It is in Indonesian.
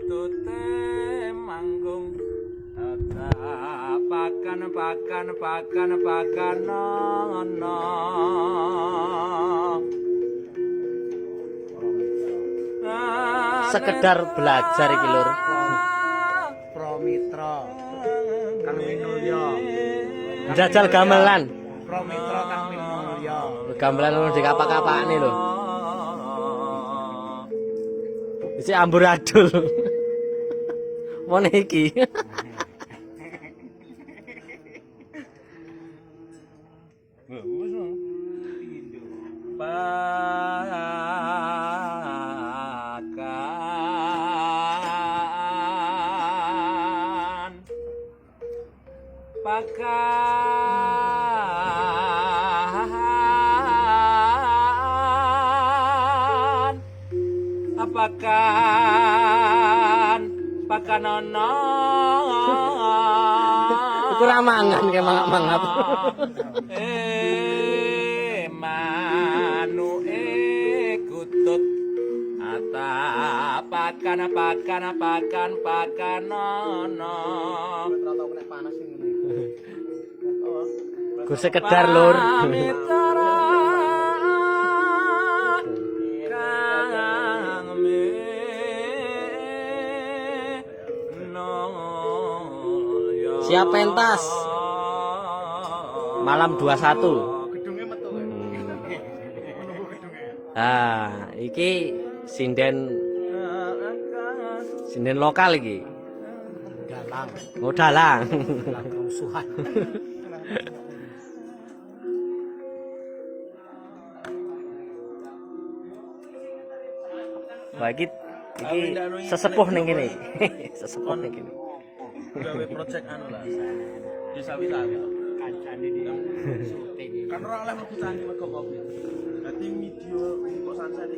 kutute manggung pakan nono sekedar belajar iki lur. Promitra Kang Minulya. Jajal gamelan. Promitra Kang Minulya. Gamelan lu di kapak-kapakane lho. Isi amburadul. Mone iki. Pakan nono Kurang mangan kayak mangap-mangap. Manu kutut ata pakan nono Gur sekedar lur. Siap pentas malam 21. Gedungnya metu kan. Menunggu gedungnya. Iki sinden lokal iki. Dalang. Oh dalang. Kerusuhan. Wah iki sesepuh ning kene. Sesepuh ning kene. gawe project anu lah di sawi-sawi kancane di syuting kan ora oleh mlebu candi mergo Covid dadi video kok sunset